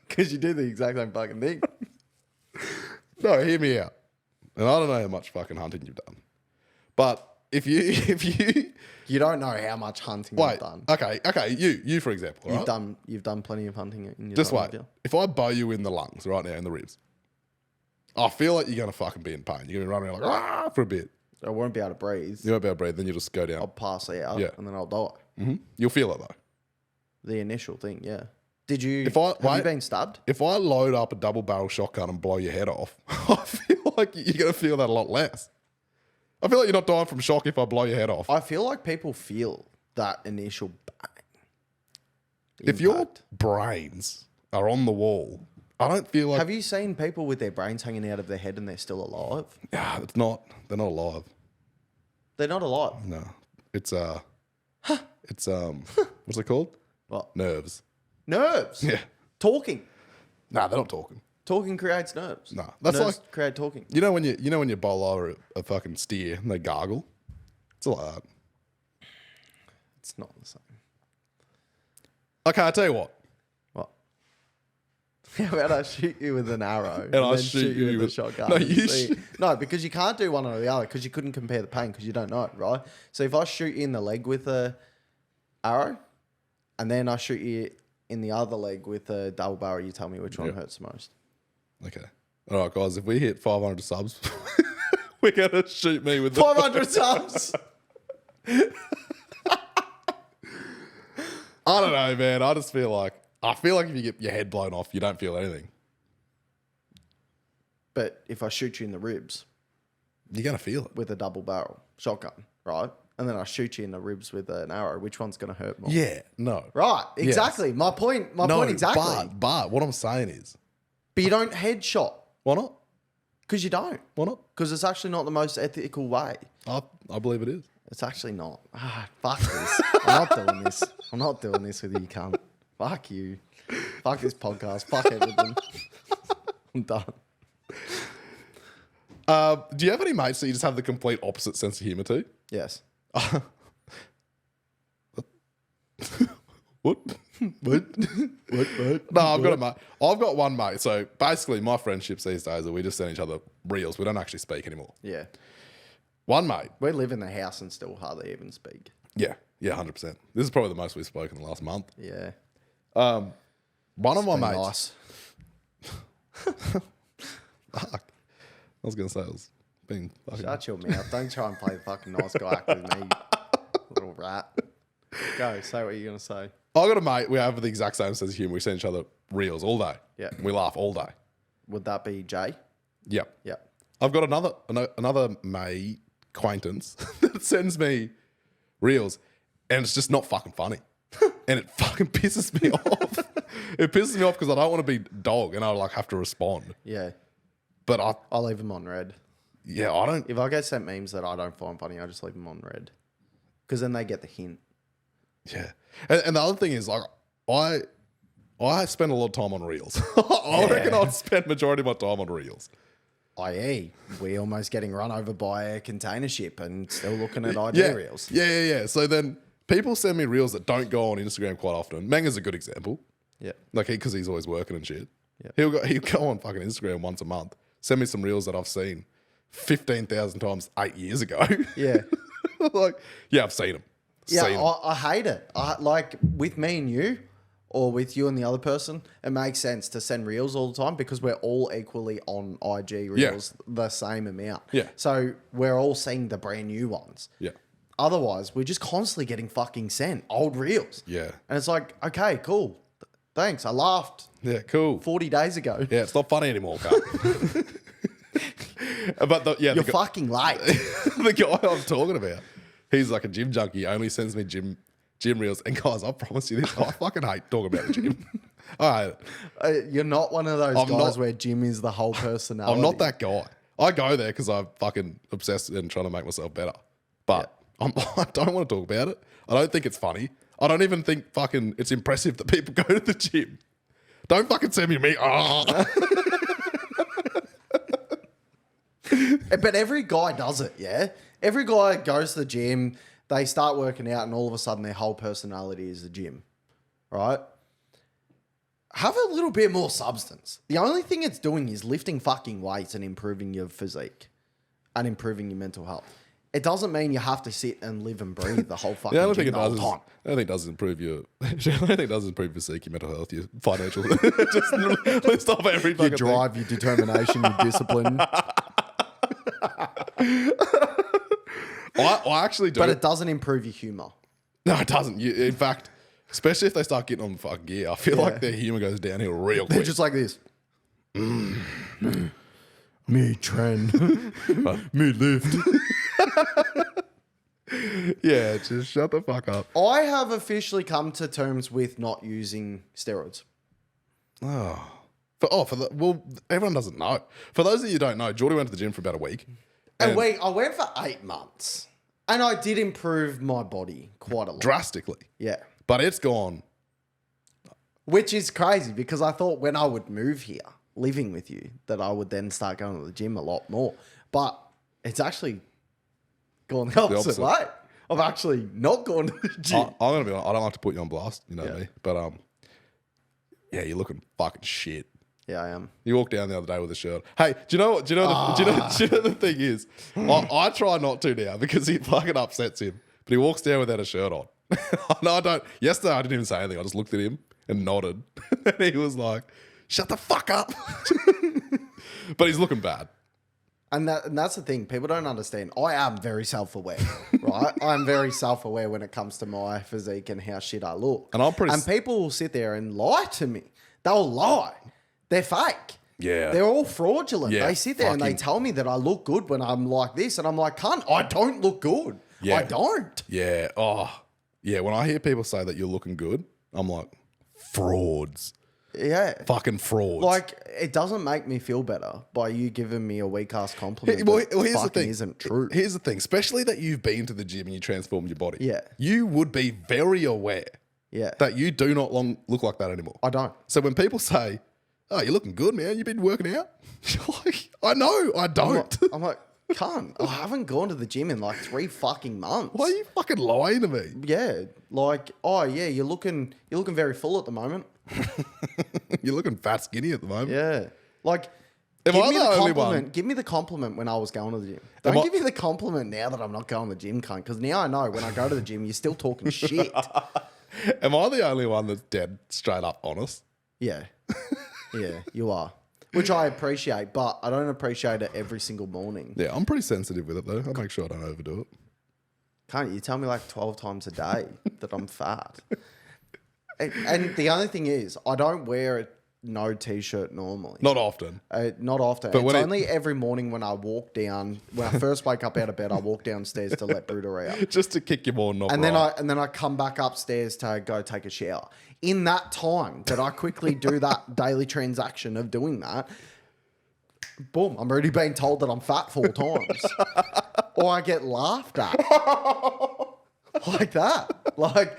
Because you do the exact same fucking thing. No, hear me out. And I don't know how much fucking hunting you've done. But if you You don't know how much hunting I've done. okay, you for example, right? You've done plenty of hunting in your Just time, wait. have you? If I bow you in the lungs right now, in the ribs, I feel like you're gonna fucking be in pain. You're gonna be running around like for a bit. I won't be able to breathe. You won't be able to breathe. Then you'll just go down. I'll pass out, Yeah. and then I'll die. You'll feel it though. The initial thing, yeah. Did you? If I- have wait. you been stabbed? If I load up a double barrel shotgun and blow your head off, I feel like you're gonna feel that a lot less. I feel like you're not dying from shock if I blow your head off. I feel like people feel that initial bang. If your impact. brains are on the wall, I don't feel like Have you seen people with their brains hanging out of their head and they're still alive? it's not. They're not alive. They're not alive. No, it's what's it called? What? Nerves. Nerves. Yeah. Talking. Nah, they're not talking. Talking creates nerves. Nah, that's nerves like create talking. you know when you bowl over a fucking steer and they gargle. It's like that. It's not the same. Okay, I tell you what. What? How about I shoot you with an arrow and I then shoot you you with a with- shotgun? No, and you see- shoot- No, because you can't do one or the other because you couldn't compare the pain because you don't know it, right? So if I shoot you in the leg with a arrow and then I shoot you in the other leg with a double barrel, you tell me which one Yeah. hurts the most. Okay. All right, guys. If we hit 500 subs, we're gonna shoot me with the 500 subs. I don't know, man. I feel like if you get your head blown off, you don't feel anything. But if I shoot you in the ribs You're gonna feel it. with a double barrel shotgun, right? And then I shoot you in the ribs with an arrow, which one's going to hurt more? Yeah. No. Right, exactly. My point exactly. But what I'm saying is, But you don't headshot why not? because you don't. Why not? Because it's actually not the most ethical way. I believe it is. It's actually not. Fuck this. I'm not doing this. I'm not doing this with you, cunt. Fuck you. Fuck this podcast. Fuck everything. I'm done. Do you have any mates that you just have the complete opposite sense of humor to? Yes. What? What? No, I've got a mate. I've got one mate. So basically, my friendships these days are we just send each other reels. We don't actually speak anymore. Yeah. One mate. We live in the house and still hardly even speak. Yeah, 100%. This is probably the most we've spoken in the last month. Yeah. One of my Been mates. nice. Fuck. I was gonna say it was being fucking. Shut your mouth. Don't try and play the fucking nice guy act with me, little rat. Go, say what you're going to say. I got a mate. We have the exact same sense of humor. We send each other reels all day. Yeah. We laugh all day. Would that be Jay? Yep. Yeah. I've got another mate acquaintance that sends me reels, and it's just not fucking funny, and it fucking pisses me off. It pisses me off because I don't want to be dog, and I like have to respond. Yeah. But I'll leave them on red. I don't. If I get sent memes that I don't find funny, I just leave them on red. Because then they get the hint. Yeah. And the other thing is, like, I spend a lot of time on reels. I reckon I'd spend majority of my time on reels. I.e., we almost getting run over by a container ship and still looking at IG reels. Yeah. So then people send me reels that don't go on Instagram quite often. Menga's a good example. Yeah. Like, because he's always working and shit. Yeah. He'll go on fucking Instagram once a month, send me some reels that I've seen 15,000 times 8 years ago. Yeah. Like, yeah, I've seen them. Yeah, Seen 'em. I hate it. Like with me and you, or with you and the other person, it makes sense to send reels all the time because we're all equally on IG reels the same amount. Yeah. So we're all seeing the brand new ones. Yeah. Otherwise, we're just constantly getting fucking sent old reels. Yeah. And it's like, okay, cool. Thanks. I laughed Yeah, cool. 40 days ago. Yeah, it's not funny anymore, cunt. But You're fucking late. the guy I'm talking about, he's like a gym junkie. He only sends me gym reels. And guys, I promise you this, I fucking hate talking about the gym. I hate it. You're not one of those I'm guys not- where gym is the whole personality. I'm not that guy. I go there because I'm fucking obsessed and trying to make myself better. But I don't want to talk about it. I don't think it's funny. I don't even think fucking it's impressive that people go to the gym. Don't fucking send me. But every guy does it, yeah? Every guy goes to the gym, they start working out, and all of a sudden their whole personality is the gym, right? Have a little bit more substance. The only thing it's doing is lifting fucking weights and improving your physique and improving your mental health. it doesn't mean you have to sit and live and breathe the whole fucking The only gym thing it the whole does is, time. I don't think it does improve your. I don't think it does improve your psyche, mental health, your financial. Just list off every Your fucking drive, your determination, your discipline. I actually do. But it doesn't improve your humour. No, it doesn't. In fact, especially if they start getting on fucking gear, I feel like their humor goes downhill real quick. They're just like this. Me trend. Me lift. Yeah, just shut the fuck up. I have officially come to terms with not using steroids. Well, everyone doesn't know. For those of you who don't know, Jordy went to the gym for about a week. I went for 8 months. And I did improve my body quite a lot. Drastically. Yeah. But it's gone. Which is crazy because I thought when I would move here, living with you, that I would then start going to the gym a lot more. But it's actually gone the opposite way. I've actually not gone to the gym. I'm going to be honest, I don't like to put you on blast, you know me. But, yeah, you're looking fucking shit. Yeah, I am. You walked down the other day with a shirt. Hey, do you know what? Do you know the thing is? I try not to now because it fucking upsets him. But he walks down without a shirt on. No, I don't. Yesterday I didn't even say anything. I just looked at him and nodded, and he was like, "Shut the fuck up." But he's looking bad. And that's the thing. People don't understand. I am very self-aware, right? I'm very self-aware when it comes to my physique and how shit I look. And I'm pretty. And people will sit there and lie to me. They'll lie. They're fake. Yeah. They're all fraudulent. Yeah, they sit there and they tell me that I look good when I'm like this. And I'm like, cunt, I don't look good. Yeah. I don't. Yeah. Oh, yeah. When I hear people say that you're looking good, I'm like, frauds. Yeah. Fucking frauds. Like, it doesn't make me feel better by you giving me a weak-ass compliment. Well, that here's the fucking thing. isn't true. Here's the thing. Especially that you've been to the gym and you transformed your body. Yeah. You would be very aware Yeah. that you do not look like that anymore. I don't. So when people say, "Oh, you're looking good, man. You've been working out." You're like, I know, I don't. I'm like, cunt, I haven't gone to the gym in like 3 fucking months. Why are you fucking lying to me? Yeah, like, oh yeah, you're looking very full at the moment. You're looking fat, skinny at the moment. Yeah, like, Am give I me the the only compliment. one? Give me the compliment when I was going to the gym. Am Don't I- give me the compliment now that I'm not going to the gym, cunt. Because now I know when I go to the gym, you're still talking shit. Am I the only one that's dead straight up honest? Yeah, yeah, you are. Which I appreciate, but I don't appreciate it every single morning. Yeah, I'm pretty sensitive with it though. I make sure I don't overdo it. Can't you tell me like 12 times a day that I'm fat? And the only thing is, I don't wear no t-shirt normally. Not often. Not often. But It's when only every morning when I walk down, when I first wake up out of bed, I walk downstairs to let Bruder out. Just to kick your more knob And right. then I come back upstairs to go take a shower. In that time that I quickly do that daily transaction of doing that, boom, I'm already being told that I'm fat 4 times. Or I get laughed at. Like that. Like,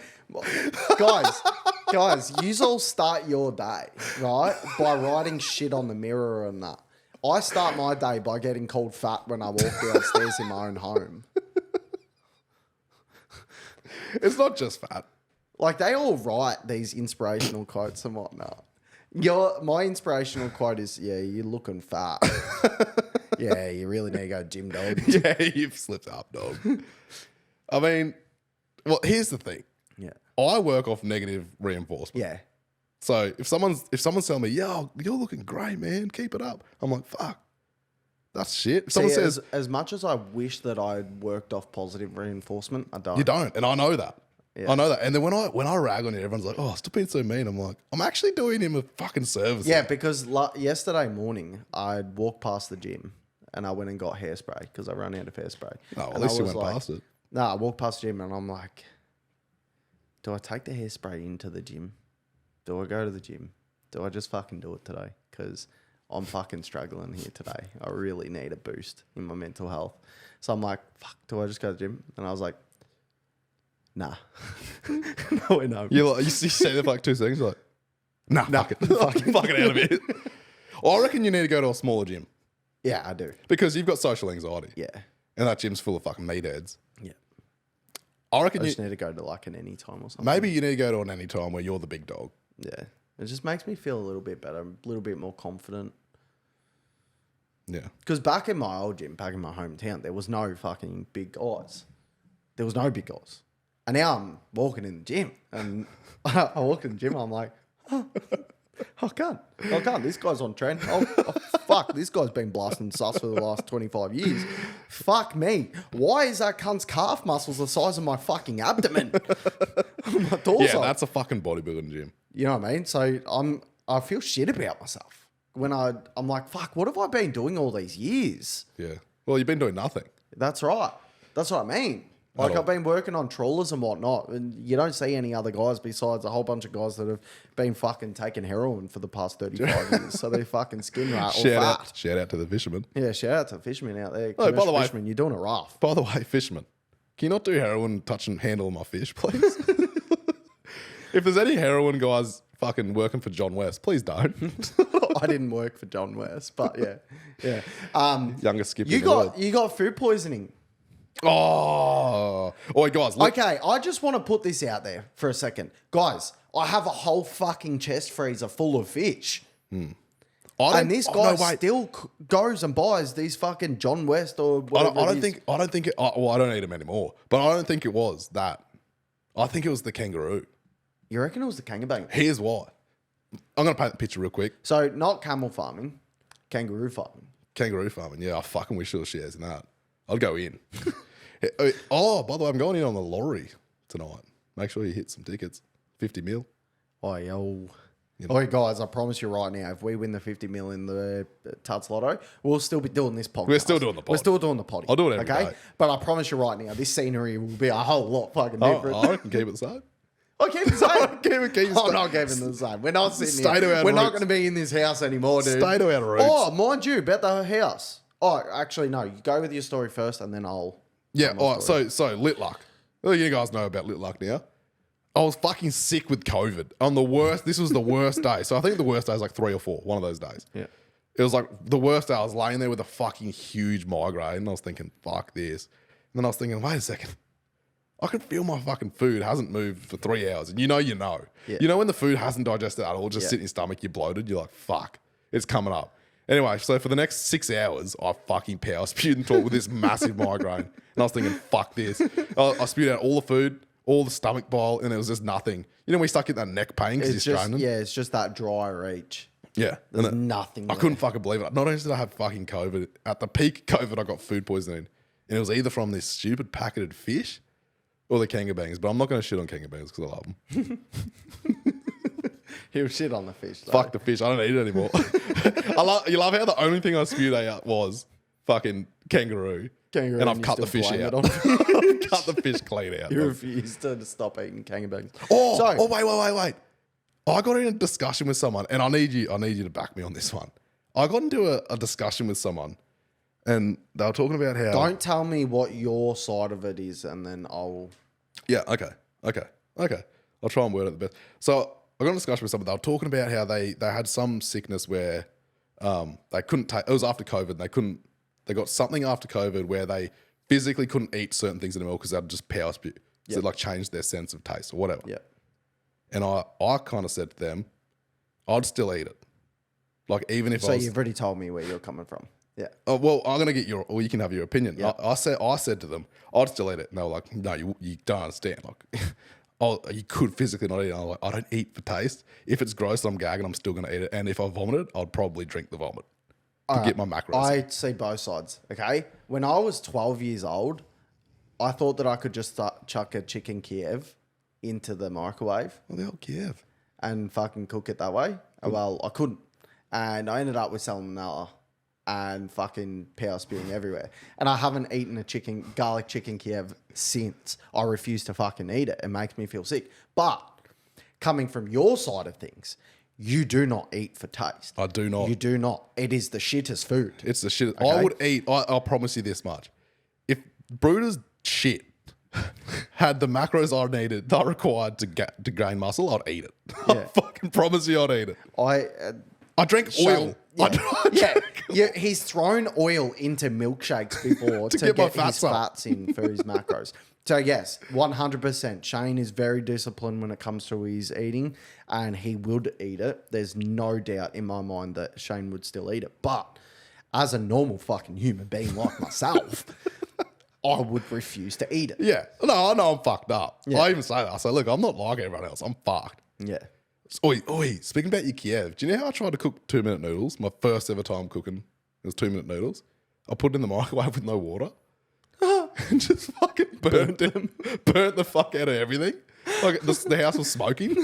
guys, yous all start your day, right? By writing shit on the mirror and that. I start my day by getting called fat when I walk downstairs in my own home. It's not just fat. Like, they all write these inspirational quotes and whatnot. My inspirational quote is, yeah, you're looking fat. Yeah, you really need to go gym, dog. Yeah, you've slipped up, dog. I mean, well, here's the thing. Yeah. I work off negative reinforcement. Yeah. So if someone's telling me, "Yo, you're looking great, man, keep it up," I'm like, "Fuck, that's shit." If someone says, as much as I wish that I'd worked off positive reinforcement, I don't. "You don't," and I know that. Yeah. I know that. And then when I rag on it, everyone's like, "Oh, stop being so mean." I'm like, I'm actually doing him a fucking service. Yeah, because yesterday morning, I walked past the gym and I went and got hairspray because I ran out of hairspray. Oh, well, at And least I you was went past it. No, I walked past the gym and I'm like, do I take the hairspray into the gym? Do I go to the gym? Do I just fucking do it today? Because I'm fucking struggling here today. I really need a boost in my mental health. So I'm like, fuck, do I just go to the gym? And I was like, nah. No, no. You stay there for like 2 seconds, you're like, nah, fuck it. fucking out of it. I reckon you need to go to a smaller gym Yeah, I do. because you've got social anxiety. Yeah. And that gym's full of fucking meatheads. Yeah. I reckon I you, just need to go to like an anytime or something. maybe you need to go to an any time where you're the big dog. Yeah. It just makes me feel a little bit better, a little bit more confident. Yeah. Because back in my old gym, back in my hometown, there was no fucking big guys. There was no big guys. And now I'm walking in the gym, and I walk in the gym, I'm like, I can't. This guy's on trend. Fuck, this guy's been blasting sus for the last 25 years. Fuck me. Why is that cunt's calf muscles the size of my fucking abdomen? My torso. Yeah, that's a fucking bodybuilding gym. You know what I mean? So I feel shit about myself when I'm like, fuck, what have I been doing all these years? Yeah. Well, you've been doing nothing. That's right. That's what I mean. Like, I've been working on trawlers and whatnot, and you don't see any other guys besides a whole bunch of guys that have been fucking taking heroin for the past 35 years. So they're fucking skin rat or fat. Shout out to the fishermen. Yeah, shout out to the fishermen out there. Oh, by the way, fishermen, you're doing it rough. By the way, fishermen, can you not do heroin, touch and handle my fish, please? If there's any heroin guys fucking working for John West, please don't. I didn't work for John West, but yeah. Youngest skipper You in the world. got food poisoning. Oh, wait, guys. Look. Okay, I just want to put this out there for a second. Guys, I have a whole fucking chest freezer full of fish. And this guy still goes and buys these fucking John West or whatever I don't think it, well, I don't eat them anymore, but I don't think it was that. I think it was the kangaroo. You reckon it was the kangaroo? Here's why. I'm going to paint the picture real quick. So not camel farming, kangaroo farming. Kangaroo farming. Yeah, I fucking wish there was shares in that. I'd go in. Oh, by the way, I'm going in on the lottery tonight. Make sure you hit some tickets. 50 mil. Oh, yo. Oh, guys, I promise you right now, if we win the 50 mil in the Tuts Lotto, we'll still be doing this podcast. We're still doing the pod. We're still doing the potty. I'll do it every day. But I promise you right now, this scenery will be a whole lot fucking Oh, different. I can keep it the same. I keep it the same. keep it I'm not keeping the same. We're not sitting Stay to here. our We're not roots. going to be in this house anymore, dude. Stay to our roots. Oh, mind you, about the house. Oh, actually, no. You go with your story first, and then I'll... Yeah, all right, so Lit Luck. Well, you guys know about Lit Luck now. I was fucking sick with COVID. On the worst, this was the worst day. So I think the worst day is like 3 or 4, one of those days. Yeah. It was like the worst day. I was laying there with a fucking huge migraine and I was thinking, fuck this. And then I was thinking, wait a second. I can feel my fucking food hasn't moved for 3 hours. And you know. Yeah. You know when the food hasn't digested at all, just sit in your stomach, you're bloated, you're like, fuck, it's coming up. Anyway, so for the next 6 hours, I fucking power spewed and talked with this massive migraine. And I was thinking, fuck this. I spewed out all the food, all the stomach bile, and it was just nothing. You know when you start getting that neck pain because you're straining? Yeah, it's just that dry reach. Yeah. There's nothing I there. couldn't fucking believe it. Not only did I have fucking COVID, at the peak COVID, I got food poisoning. And it was either from this stupid packeted fish or the kangaroos. But I'm not going to shit on kangaroos because I love them. He'll shit on the fish. Though. Fuck the fish. I don't eat it anymore. You love how the only thing I spewed out was fucking kangaroo. And I've cut the fish out. I've cut the fish clean out. You refuse to stop eating kangaroos. Wait. I got in a discussion with someone, and I need you to back me on this one. I got into a discussion with someone, and they were talking about how... Don't tell me what your side of it is, and then I'll... Yeah, okay. I'll try and word it the best. So I got in a discussion with someone. They were talking about how they had some sickness where they couldn't take... It was after COVID, and they got something after COVID where they physically couldn't eat certain things anymore because they'd just power spew. So it like changed their sense of taste or whatever. Yeah. And I kind of said to them, I'd still eat it. Like even if So you've already told me where you're coming from. Yeah. Oh, well, I'm going to get you can have your opinion. Yeah. I said to them, I'd still eat it. And they were like, no, you don't understand. Like, oh, you could physically not eat it. And I'm like, I don't eat for taste. If it's gross, I'm gagging, I'm still going to eat it. And if I vomited, I'd probably drink the vomit to get my macros. I see both sides, okay? When I was 12 years old, I thought that I could just chuck a chicken Kiev into the microwave Well, the old Kiev. and fucking cook it that way. Well, I couldn't. And I ended up with salmonella and fucking power spewing everywhere. And I haven't eaten a garlic chicken Kiev since. I refuse to fucking eat it. It makes me feel sick. But coming from your side of things, you do not eat for taste. I do not. You do not. It is the shittest food. It's the shit. Okay. I would eat, I'll promise you this much. If Bruder's shit had the macros I required to gain muscle, I'd eat it. Yeah. I fucking promise you I'd eat it. I drink oil. Yeah, he's thrown oil into milkshakes before to get my get his fats up. fats in for his macros. So yes, 100%. Shane is very disciplined when it comes to his eating, and he would eat it. There's no doubt in my mind that Shane would still eat it. But as a normal fucking human being like myself, I would refuse to eat it. Yeah. No, I know I'm fucked up. Yeah. I even say that. I say, look, I'm not like everyone else. I'm fucked. Yeah. Oi, speaking about your Kiev, do you know how I tried to cook 2-minute noodles? My first ever time cooking, it was 2-minute noodles. I put it in the microwave with no water and just fucking burnt the fuck out of everything. Like the house was smoking.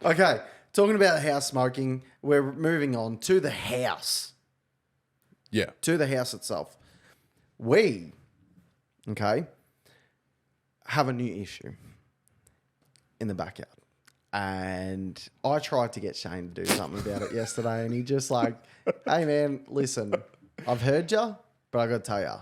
Okay, talking about house smoking, we're moving on to the house. Yeah. To the house itself. We, okay, have a new issue in the backyard. And I tried to get Shane to do something about it yesterday, and he just like, hey man, listen, I've heard you, but I got to tell you,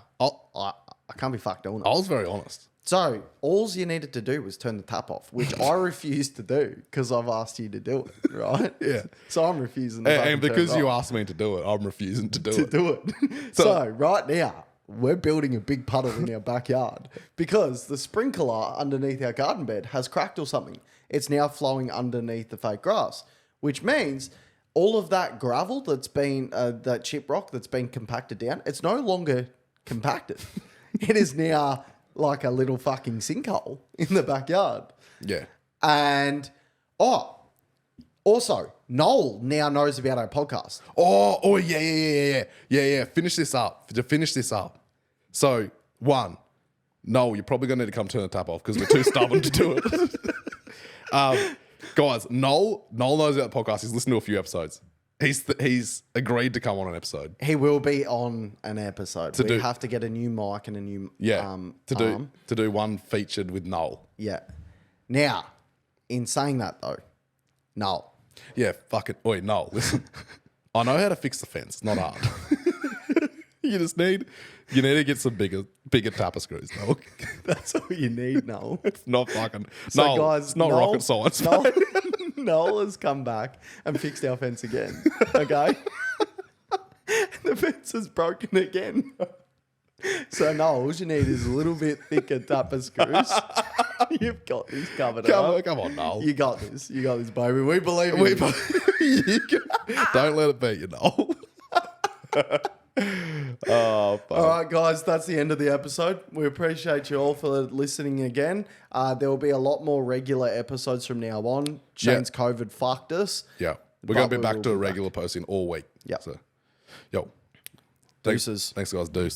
I can't be fucked all night. I was very honest. So all you needed to do was turn the tap off, which I refused to do because I've asked you to do it, right? Yeah. So I'm refusing to And because turn it you off asked me to do it, I'm refusing to do to it. do it. So right now, we're building a big puddle in our backyard because the sprinkler underneath our garden bed has cracked or something. It's now flowing underneath the fake grass, which means all of that gravel that's been, that chip rock that's been compacted down, it's no longer compacted. It is now like a little fucking sinkhole in the backyard. Yeah. And, also, Noel now knows about our podcast. Yeah. Finish this up. So, one, Noel, you're probably going to need to come turn the tap off because we're too stubborn to do it. Guys, Noel knows about the podcast. He's listened to a few episodes. He's agreed to come on an episode. He will be on an episode. We have to get a new mic and a new arm. to do one featured with Noel. Yeah. Now, in saying that though, Noel. Yeah, fuck it. Oi, Noel, listen. I know how to fix the fence. It's not hard. You need to get some bigger tapper screws, Noel. That's all you need, Noel. It's not fucking. So Noel, guys, it's not Noel- rocket science. Noel has come back and fixed our fence again. Okay? The fence is broken again. So Noel, all you need is a little bit thicker tapper screws. You've got this covered up. Come on, Noel. You got this. You got this, baby. We believe in you. Don't let it beat you, Noel. Oh, fuck. All right, guys, that's the end of the episode. We appreciate you all for listening again. There will be a lot more regular episodes from now on. Shane's COVID fucked us. Yeah. We're going to be we back will to a be regular posting all week. Yeah. So, yo. Deuces. Thanks, guys. Deuce.